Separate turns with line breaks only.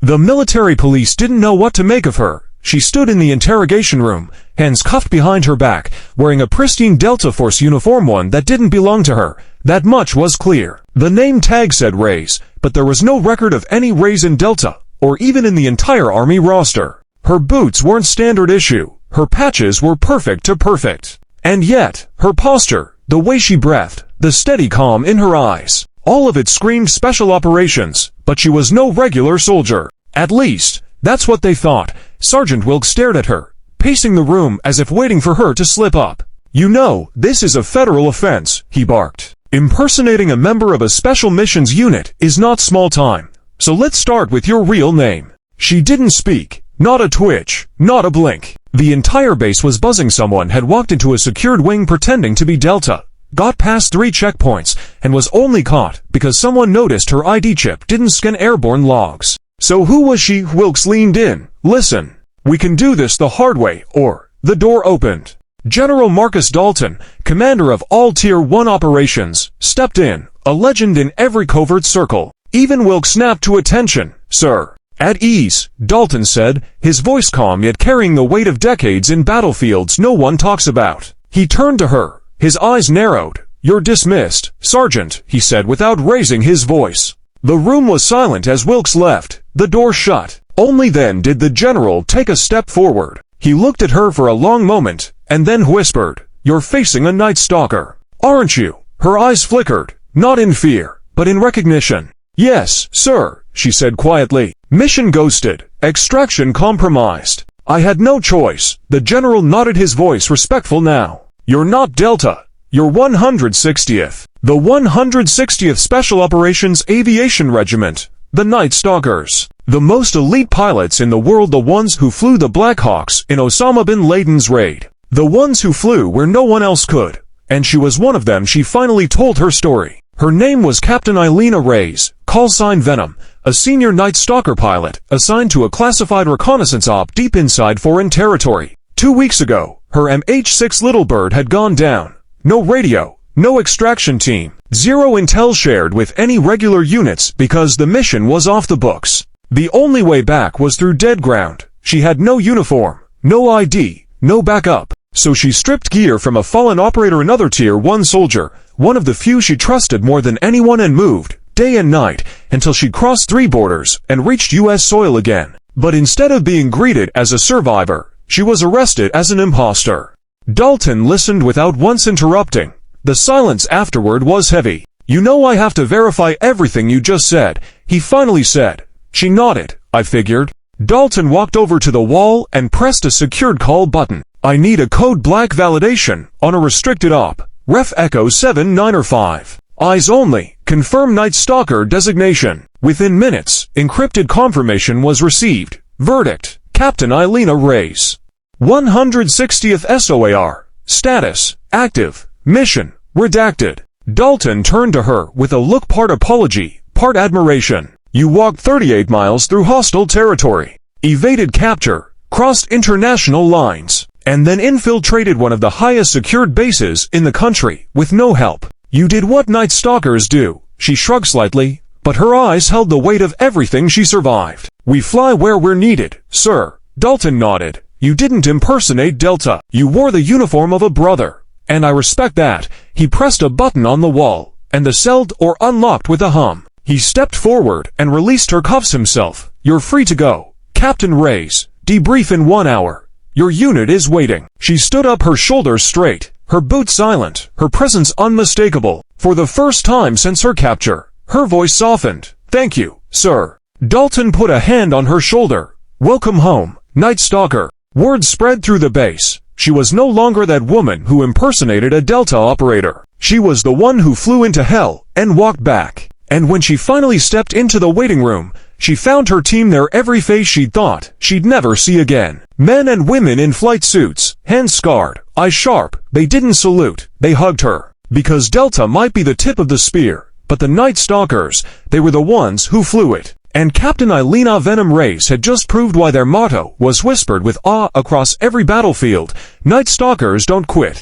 The military police didn't know what to make of her. She stood in the interrogation room, hands cuffed behind her back, wearing a pristine Delta Force uniform, one that didn't belong to her. That much was clear. The name tag said Rays, but there was no record of any Rays in Delta, or even in the entire Army roster. Her boots weren't standard issue. Her patches were perfect to perfect. And yet, her posture, the way she breathed, the steady calm in her eyes, all of it screamed special operations, but she was no regular soldier. At least, that's what they thought. Sergeant Wilkes stared at her, pacing the room as if waiting for her to slip up. "You know, this is a federal offense," he barked. "Impersonating a member of a special missions unit is not small time. So let's start with your real name." She didn't speak. Not a twitch, not a blink. The entire base was buzzing. Someone had walked into a secured wing pretending to be Delta, got past 3 checkpoints, and was only caught because someone noticed her ID chip didn't scan airborne logs. So who was she? Wilkes leaned in. "Listen, we can do this the hard way, or..." The door opened. General Marcus Dalton, commander of all Tier 1 operations, stepped in, a legend in every covert circle. Even Wilkes snapped to attention. "Sir." "At ease," Dalton said, his voice calm yet carrying the weight of decades in battlefields no one talks about. He turned to her, his eyes narrowed. "You're dismissed, Sergeant," he said without raising his voice. The room was silent as Wilkes left, the door shut. Only then did the general take a step forward. He looked at her for a long moment, and then whispered, "You're facing a Night Stalker, aren't you?" Her eyes flickered, not in fear, but in recognition. "Yes, sir," she said quietly. "Mission ghosted, extraction compromised. I had no choice." The general nodded, his voice respectful now. "You're not Delta. You're 160th. The 160th Special Operations Aviation Regiment, the Night Stalkers. The most elite pilots in the world, the ones who flew the Black Hawks in Osama bin Laden's raid. The ones who flew where no one else could. And she was one of them." She finally told her story. Her name was Captain Elena Reyes, call sign Venom, a senior Night Stalker pilot, assigned to a classified reconnaissance op deep inside foreign territory. 2 weeks ago, her MH-6 Little Bird had gone down. No radio, no extraction team, zero intel shared with any regular units because the mission was off the books. The only way back was through dead ground. She had no uniform, no ID, no backup. So she stripped gear from a fallen operator, another Tier 1 soldier, one of the few she trusted more than anyone, and moved, day and night, until she crossed 3 borders and reached U.S. soil again. But instead of being greeted as a survivor, she was arrested as an imposter. Dalton listened without once interrupting. The silence afterward was heavy. "You know, I have to verify everything you just said," he finally said. She nodded. "I figured." Dalton walked over to the wall and pressed a secured call button. "I need a code black validation on a restricted op. Ref Echo 7905. Eyes only. Confirm Night Stalker designation." Within minutes, encrypted confirmation was received. Verdict: Captain Elena Reyes. 160th SOAR. Status: active. Mission: redacted. Dalton turned to her with a look part apology, part admiration. "You walked 38 miles through hostile territory, evaded capture, crossed international lines, and then infiltrated one of the highest secured bases in the country with no help. You did what Night Stalkers do." She shrugged slightly, but her eyes held the weight of everything she survived. "We fly where we're needed, sir." Dalton nodded. "You didn't impersonate Delta. You wore the uniform of a brother. And I respect that." He pressed a button on the wall, and the cell door unlocked with a hum. He stepped forward and released her cuffs himself. "You're free to go, Captain Reyes. Debrief in 1 hour. Your unit is waiting." She stood up, her shoulders straight, her boots silent, her presence unmistakable. For the first time since her capture, her voice softened. "Thank you, sir." Dalton put a hand on her shoulder. "Welcome home, Night Stalker." Word spread through the base. She was no longer that woman who impersonated a Delta operator. She was the one who flew into hell and walked back. And when she finally stepped into the waiting room, she found her team there, every face she'd thought she'd never see again. Men and women in flight suits, hands scarred, eyes sharp. They didn't salute, they hugged her. Because Delta might be the tip of the spear, but the Night Stalkers, they were the ones who flew it. And Captain Elena Venom Reyes had just proved why their motto was whispered with awe across every battlefield: Night Stalkers don't quit.